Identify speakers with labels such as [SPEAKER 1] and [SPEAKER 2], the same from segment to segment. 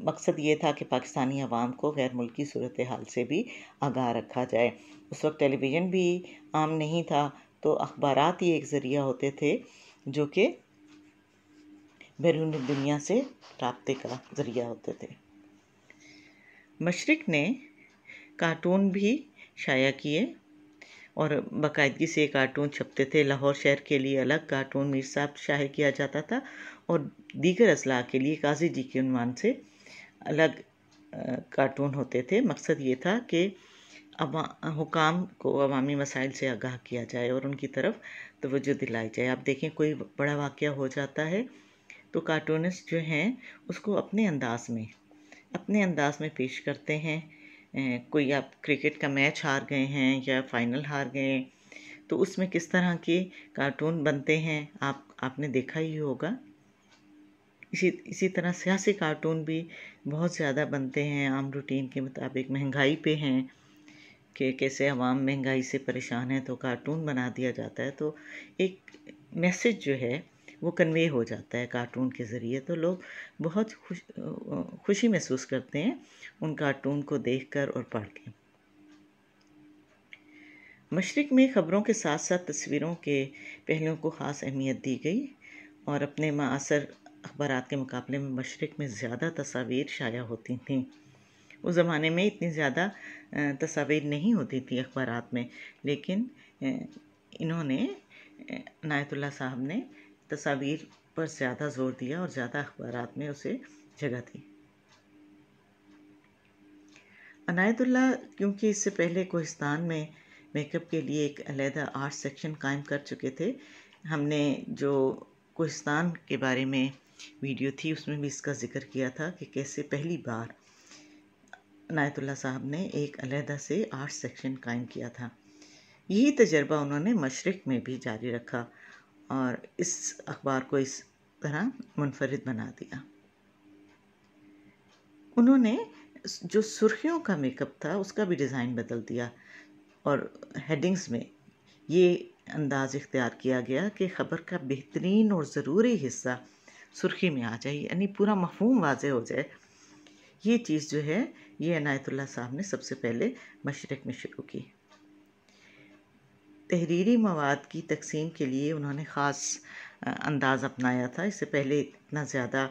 [SPEAKER 1] مقصد یہ تھا کہ پاکستانی عوام کو غیر ملکی صورتحال سے بھی آگاہ رکھا جائے۔ اس وقت ٹیلی ویژن بھی عام نہیں تھا، تو اخبارات ہی ایک ذریعہ ہوتے تھے جو کہ بیرون دنیا سے رابطے کا ذریعہ ہوتے تھے۔ مشرق نے کارٹون بھی شائع کیے اور باقاعدگی سے کارٹون چھپتے تھے۔ لاہور شہر کے لیے الگ کارٹون میر صاحب شائع کیا جاتا تھا اور دیگر اضلاع کے لیے قاضی جی کے عنوان سے الگ کارٹون ہوتے تھے۔ مقصد یہ تھا کہ حکام کو عوامی مسائل سے آگاہ کیا جائے اور ان کی طرف توجہ دلائی جائے۔ آپ دیکھیں کوئی بڑا واقعہ ہو جاتا ہے تو کارٹونسٹ جو ہیں اس کو اپنے انداز میں پیش کرتے ہیں۔ کوئی آپ کرکٹ کا میچ ہار گئے ہیں یا فائنل ہار گئے ہیں تو اس میں کس طرح کے کارٹون بنتے ہیں آپ نے دیکھا ہی ہوگا۔ اسی طرح سیاسی کارٹون بھی بہت زیادہ بنتے ہیں عام روٹین کے مطابق۔ مہنگائی پہ ہیں کہ کیسے عوام مہنگائی سے پریشان ہے تو کارٹون بنا دیا جاتا ہے، تو ایک میسج جو ہے وہ کنوے ہو جاتا ہے کارٹون کے ذریعے، تو لوگ بہت خوشی محسوس کرتے ہیں ان کارٹون کو دیکھ کر اور پڑھ کے۔ مشرق میں خبروں کے ساتھ ساتھ تصویروں کے پہلوؤں کو خاص اہمیت دی گئی اور اپنے معاصر اخبارات کے مقابلے میں مشرق میں زیادہ تصاویر شائع ہوتی تھیں۔ اس زمانے میں اتنی زیادہ تصاویر نہیں ہوتی تھی اخبارات میں، لیکن انہوں نے عنایت اللہ صاحب نے تصاویر پر زیادہ زور دیا اور زیادہ اخبارات میں اسے جگہ دی۔ عنایت اللہ کیونکہ اس سے پہلے کوہستان میں میک اپ کے لیے ایک علیحدہ آرٹ سیکشن قائم کر چکے تھے، ہم نے جو کوہستان کے بارے میں ویڈیو تھی اس میں بھی اس کا ذکر کیا تھا کہ کیسے پہلی بار عنایت اللہ صاحب نے ایک علیحدہ سے آرٹ سیکشن قائم کیا تھا۔ یہی تجربہ انہوں نے مشرق میں بھی جاری رکھا اور اس اخبار کو اس طرح منفرد بنا دیا۔ انہوں نے جو سرخیوں کا میک اپ تھا اس کا بھی ڈیزائن بدل دیا اور ہیڈنگز میں یہ انداز اختیار کیا گیا کہ خبر کا بہترین اور ضروری حصہ سرخی میں آ جائے، یعنی پورا مفہوم واضح ہو جائے۔ یہ چیز جو ہے یہ عنایت اللہ صاحب نے سب سے پہلے مشرق میں شروع کی۔ تحریری مواد کی تقسیم کے لیے انہوں نے خاص انداز اپنایا تھا۔ اس سے پہلے اتنا زیادہ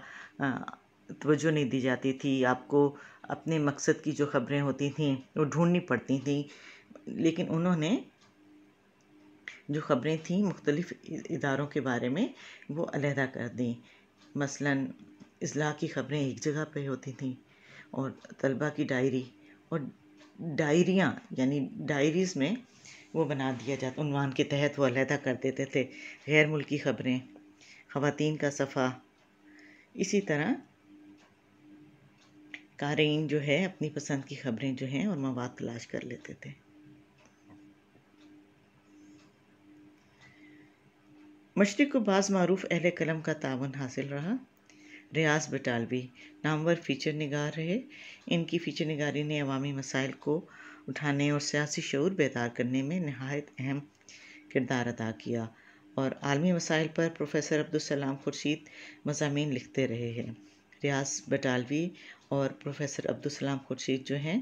[SPEAKER 1] توجہ نہیں دی جاتی تھی، آپ کو اپنے مقصد کی جو خبریں ہوتی تھیں وہ ڈھونڈنی پڑتی تھیں، لیکن انہوں نے جو خبریں تھیں مختلف اداروں کے بارے میں وہ علیحدہ کر دیں۔ مثلاً اضلاع کی خبریں ایک جگہ پہ ہوتی تھیں اور طلبہ کی ڈائری اور ڈائریاں یعنی ڈائریز میں وہ بنا دیا جاتا، عنوان کے تحت وہ علیحدہ کر دیتے تھے۔ غیر ملکی خبریں، خواتین کا صفحہ، اسی طرح قارئین جو ہے اپنی پسند کی خبریں جو ہیں اور مواد تلاش کر لیتے تھے۔ مشرق کو بعض معروف اہل قلم کا تعاون حاصل رہا۔ ریاض بٹالوی نامور فیچر نگار رہے۔ ان کی فیچر نگاری نے عوامی مسائل کو اٹھانے اور سیاسی شعور بیدار کرنے میں نہایت اہم کردار ادا کیا اور عالمی مسائل پر پروفیسر عبدالسلام خورشید مضامین لکھتے رہے ہیں۔ ریاض بٹالوی اور پروفیسر عبدالسلام خورشید جو ہیں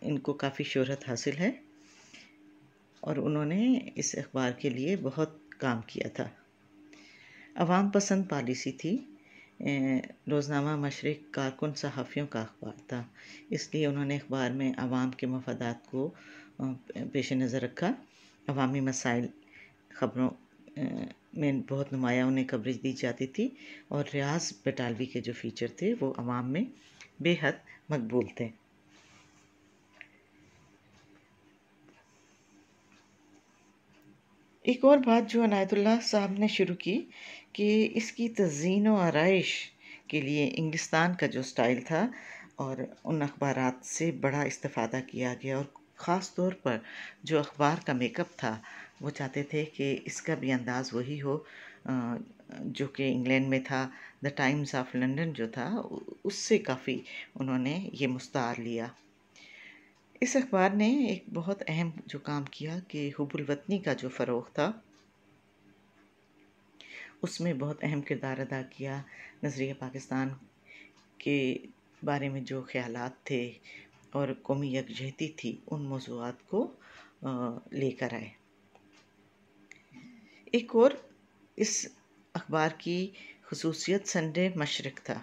[SPEAKER 1] ان کو کافی شہرت حاصل ہے اور انہوں نے اس اخبار کے لیے بہت کام کیا تھا۔ عوام پسند پالیسی تھی۔ روزنامہ مشرق کارکن صحافیوں کا اخبار تھا، اس لیے انہوں نے اخبار میں عوام کے مفادات کو پیش نظر رکھا۔ عوامی مسائل خبروں میں بہت نمایاں انہیں کوریج دی جاتی تھی اور ریاض بٹالوی کے جو فیچر تھے وہ عوام میں بے حد مقبول تھے۔ ایک اور بات جو عنایت اللہ صاحب نے شروع کی کہ اس کی تزئین و آرائش کے لیے انگلستان کا جو سٹائل تھا اور ان اخبارات سے بڑا استفادہ کیا گیا، اور خاص طور پر جو اخبار کا میک اپ تھا وہ چاہتے تھے کہ اس کا بھی انداز وہی ہو جو کہ انگلینڈ میں تھا۔ دا ٹائمز آف لنڈن جو تھا اس سے کافی انہوں نے یہ مستعار لیا۔ اس اخبار نے ایک بہت اہم جو کام کیا کہ حب الوطنی کا جو فروغ تھا اس میں بہت اہم کردار ادا کیا۔ نظریہ پاکستان کے بارے میں جو خیالات تھے اور قومی یکجہتی تھی ان موضوعات کو لے کر آئے۔ ایک اور اس اخبار کی خصوصیت سنڈے مشرق تھا۔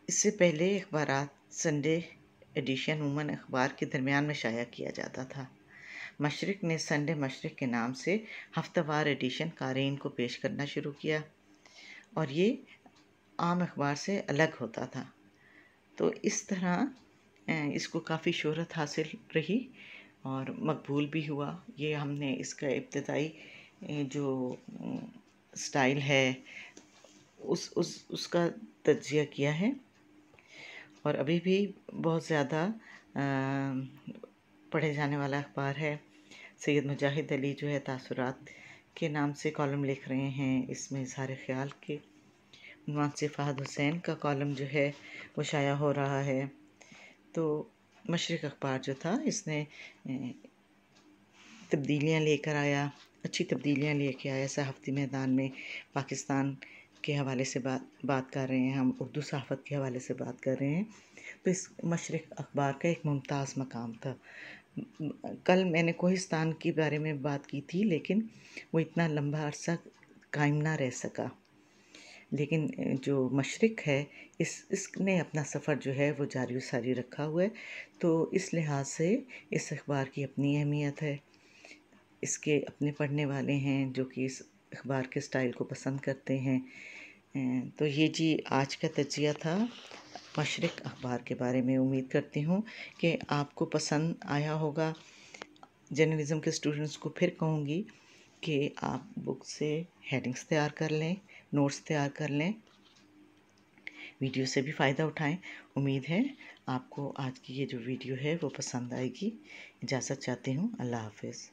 [SPEAKER 1] اس سے پہلے اخبارات سنڈے ایڈیشن عموماً اخبار کے درمیان میں شائع کیا جاتا تھا۔ مشرق نے سنڈے مشرق کے نام سے ہفتہ وار ایڈیشن قارئین کو پیش کرنا شروع کیا اور یہ عام اخبار سے الگ ہوتا تھا۔ تو اس طرح اس کو کافی شہرت حاصل رہی اور مقبول بھی ہوا۔ یہ ہم نے اس کا ابتدائی جو سٹائل ہے اس کا تجزیہ کیا ہے اور ابھی بھی بہت زیادہ پڑھے جانے والا اخبار ہے۔ سید مجاہد علی جو ہے تاثرات کے نام سے کالم لکھ رہے ہیں، اس میں اظہار خیال کے عنوان سے فہد حسین کا کالم جو ہے وہ شائع ہو رہا ہے۔ تو مشرق اخبار جو تھا اس نے تبدیلیاں لے کر آیا، اچھی تبدیلیاں لے کے آیا صحافتی میدان میں۔ پاکستان کے حوالے سے بات کر رہے ہیں ہم، اردو صحافت کے حوالے سے بات کر رہے ہیں، تو اس مشرق اخبار کا ایک ممتاز مقام تھا۔ کل میں نے کوہستان کے بارے میں بات کی تھی لیکن وہ اتنا لمبا عرصہ قائم نہ رہ سکا، لیکن جو مشرق ہے اس نے اپنا سفر جو ہے وہ جاری و ساری رکھا ہوا ہے۔ تو اس لحاظ سے اس اخبار کی اپنی اہمیت ہے، اس کے اپنے پڑھنے والے ہیں جو کہ اس اخبار کے سٹائل کو پسند کرتے ہیں۔ تو یہ جی آج کا تجزیہ تھا مشرق اخبار کے بارے میں۔ امید کرتی ہوں کہ آپ کو پسند آیا ہوگا۔ جرنلزم کے اسٹوڈنٹس کو پھر کہوں گی کہ آپ بک سے ہیڈنگس تیار کر لیں، نوٹس تیار کر لیں، ویڈیو سے بھی فائدہ اٹھائیں۔ امید ہے آپ کو آج کی یہ جو ویڈیو ہے وہ پسند آئے گی۔ اجازت چاہتی ہوں، اللہ حافظ۔